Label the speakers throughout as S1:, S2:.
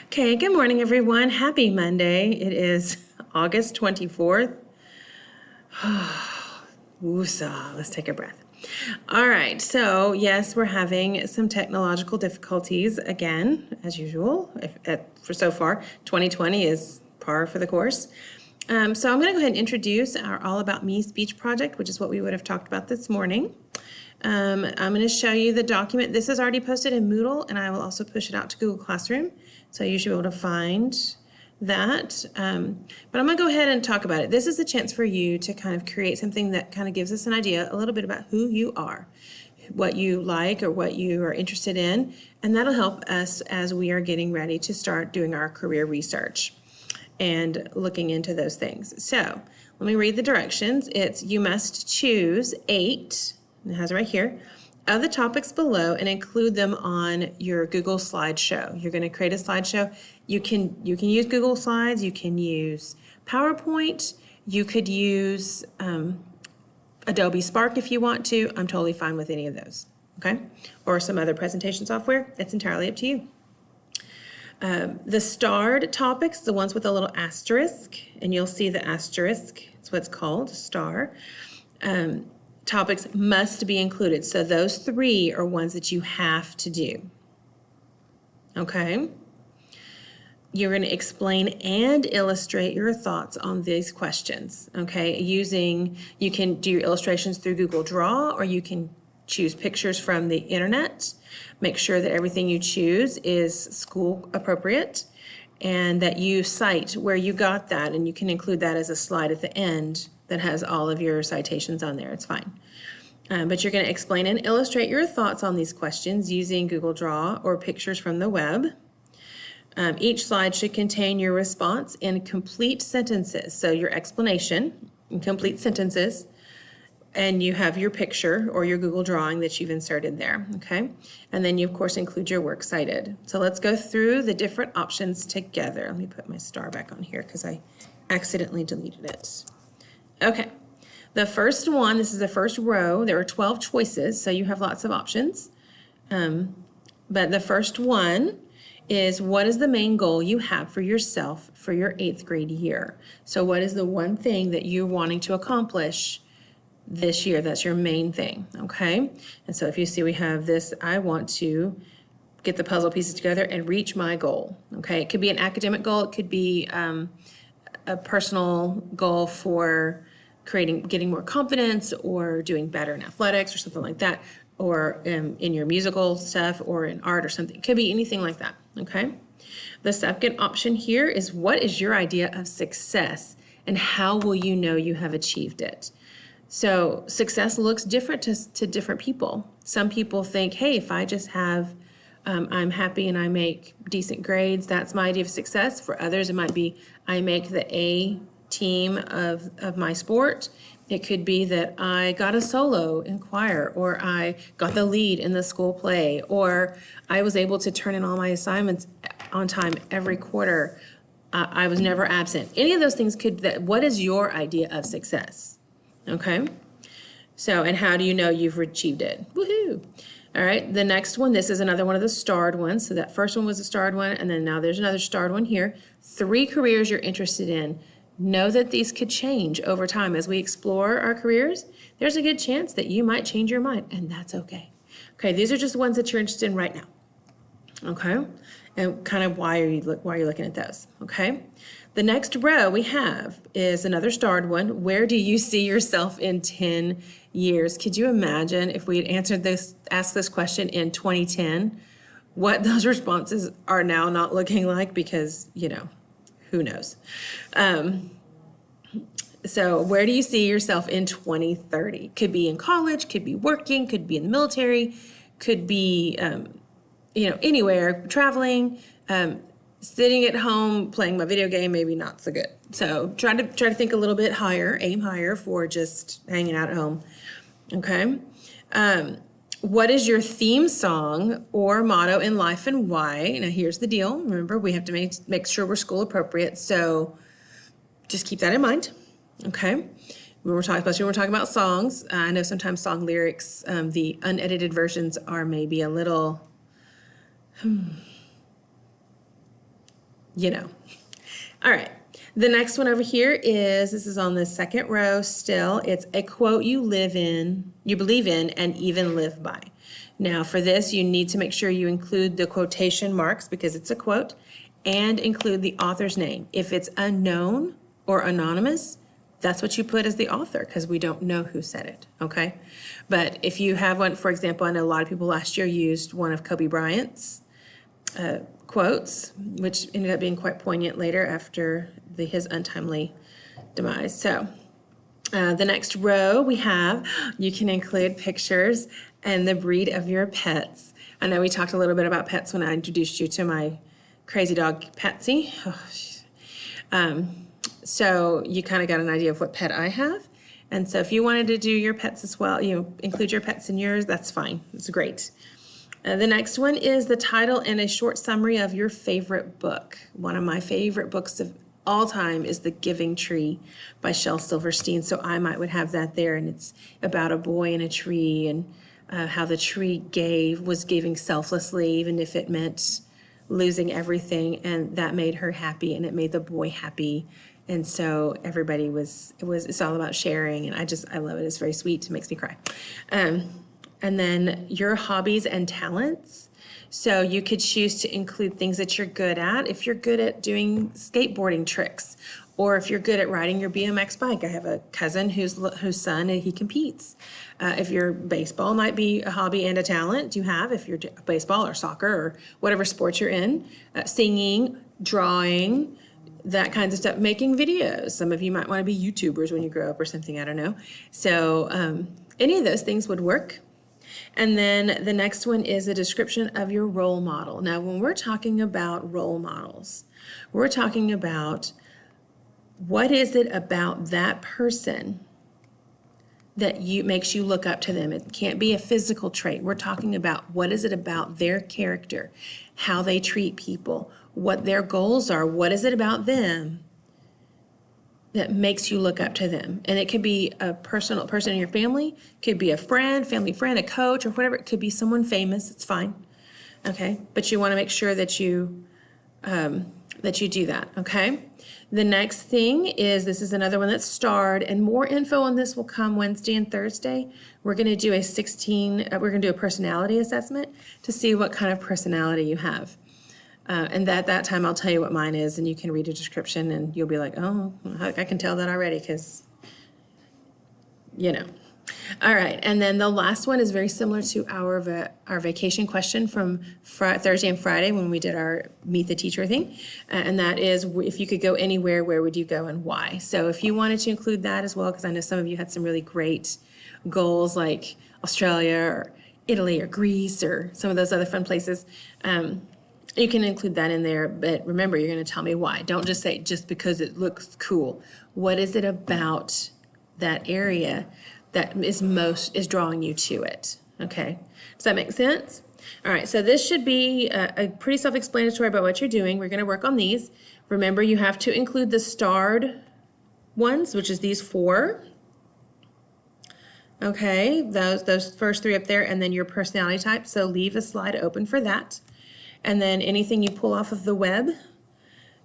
S1: Okay, good morning, everyone. Happy Monday. It is August 24th. Woosah. Let's take a breath. All right, so yes, we're having some technological difficulties again, as usual. For so far, 2020 is par for the course. So I'm going to go ahead and introduce our All About Me speech project, which is what we would have talked about this morning. I'm going to show you the document. This is already posted in Moodle, and I will also push it out to Google Classroom, so you should be able to find that. But I'm going to go ahead and talk about it. This is a chance for you to kind of create something that kind of gives us an idea a little bit about who you are, what you like or what you are interested in, and that'll help us as we are getting ready to start doing our career research and looking into those things. So let me read the directions. It's you must choose 8, and it has it right here, of the topics below and include them on your Google slideshow. You're going to create a slideshow. You can use Google Slides, you can use PowerPoint, you could use Adobe Spark if you want to. I'm totally fine with any of those, okay? Or some other presentation software. It's entirely up to you. The starred topics, the ones with a little asterisk, and you'll see the asterisk, it's what's called, star. Topics must be included. So those 3 are ones that you have to do. Okay? You're going to explain and illustrate your thoughts on these questions. Okay? You can do your illustrations through Google Draw, or you can choose pictures from the internet. Make sure that everything you choose is school appropriate and that you cite where you got that, and you can include that as a slide at the end that has all of your citations on there. It's fine. But you're going to explain and illustrate your thoughts on these questions using Google Draw or pictures from the web. Each slide should contain your response in complete sentences. So your explanation in complete sentences, and you have your picture or your Google drawing that you've inserted there, okay? And then you, of course, include your works cited. So let's go through the different options together. Let me put my star back on here because I accidentally deleted it. Okay, the first one, this is the first row. There are 12 choices, so you have lots of options. But the first one is, what is the main goal you have for yourself for your 8th grade year? So what is the one thing that you're wanting to accomplish this year? That's your main thing, okay? And so if you see we have this, I want to get the puzzle pieces together and reach my goal, okay? It could be an academic goal. It could be a personal goal for getting more confidence or doing better in athletics or something like that, or in your musical stuff or in art or something. It could be anything like that, okay? The second option here is, what is your idea of success and how will you know you have achieved it? So success looks different to different people. Some people think, hey, if I just have, I'm happy and I make decent grades, that's my idea of success. For others, it might be, I make the A team of my sport. It could be that I got a solo in choir, or I got the lead in the school play, or I was able to turn in all my assignments on time every quarter. I was never absent. Any of those things what is your idea of success? Okay? So, and how do you know you've achieved it? Woohoo! All right, the next one, this is another one of the starred ones. So that first one was a starred one, and then now there's another starred one here. 3 careers you're interested in. Know that these could change over time. As we explore our careers, there's a good chance that you might change your mind, and that's okay. Okay, these are just ones that you're interested in right now. Okay, and kind of why are you looking at those? Okay, the next row we have is another starred one. Where do you see yourself in 10 years? Could you imagine if we had asked this question in 2010, what those responses are now not looking like? Because, who knows? So where do you see yourself in 2030? Could be in college, could be working, could be in the military, could be, anywhere, traveling, sitting at home, playing my video game, maybe not so good. So try to think a little bit higher, aim higher for just hanging out at home. Okay. What is your theme song or motto in life and why? Now here's the deal. Remember, we have to make sure we're school appropriate. So just keep that in mind. Okay. When we're talking about songs, I know sometimes song lyrics, the unedited versions are maybe a little you know. All right. The next one over here is, this is on the second row still. It's a quote you believe in, and even live by. Now for this, you need to make sure you include the quotation marks because it's a quote, and include the author's name. If it's unknown or anonymous, that's what you put as the author because we don't know who said it, okay? But if you have one, for example, I know a lot of people last year used one of Kobe Bryant's quotes, which ended up being quite poignant later after his untimely demise. So the next row we have, you can include pictures and the breed of your pets. I know we talked a little bit about pets when I introduced you to my crazy dog, Patsy. So you kind of got an idea of what pet I have. And so if you wanted to do your pets as well, include your pets in yours, that's fine. It's great. The next one is the title and a short summary of your favorite book. One of my favorite books of all time is The Giving Tree by Shel Silverstein. So I would have that there, and it's about a boy and a tree and how the tree was giving selflessly, even if it meant losing everything, and that made her happy and it made the boy happy. And so everybody it's all about sharing, and I love it. It's very sweet. It makes me cry. And then your hobbies and talents. So you could choose to include things that you're good at. If you're good at doing skateboarding tricks, or if you're good at riding your BMX bike. I have a cousin whose son, he competes. If your baseball might be a hobby and a talent you have, if you're baseball or soccer or whatever sport you're in, singing, drawing, that kinds of stuff, making videos. Some of you might want to be YouTubers when you grow up or something, I don't know. So any of those things would work. And then the next one is a description of your role model. Now, when we're talking about role models, we're talking about what is it about that person that makes you look up to them. It can't be a physical trait. We're talking about what is it about their character, how they treat people, what their goals are, what is it about them that makes you look up to them. And it could be a person in your family, could be a family friend, a coach, or whatever. It could be someone famous. It's fine. Okay, but you want to make sure that you do that. Okay. The next thing is, this is another one that's starred, and more info on this will come Wednesday and Thursday. We're going to do a personality assessment to see what kind of personality you have. And that time I'll tell you what mine is, and you can read a description and you'll be like, oh, I can tell that already because, All right, and then the last one is very similar to our vacation question from Thursday and Friday when we did our Meet the Teacher thing, and that is, if you could go anywhere, where would you go and why? So if you wanted to include that as well, because I know some of you had some really great goals like Australia or Italy or Greece or some of those other fun places, you can include that in there, but remember, you're going to tell me why. Don't just say just because it looks cool. What is it about that area that is drawing you to it? Okay, does that make sense? All right, so this should be a pretty self-explanatory about what you're doing. We're going to work on these. Remember, you have to include the starred ones, which is these 4. Okay, those first 3 up there, and then your personality type. So leave a slide open for that. And then anything you pull off of the web,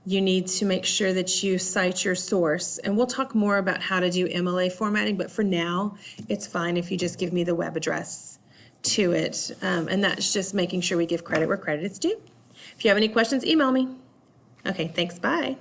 S1: you need to make sure that you cite your source. And we'll talk more about how to do MLA formatting, but for now, it's fine if you just give me the web address to it. And that's just making sure we give credit where credit is due. If you have any questions, email me. Okay, thanks, bye.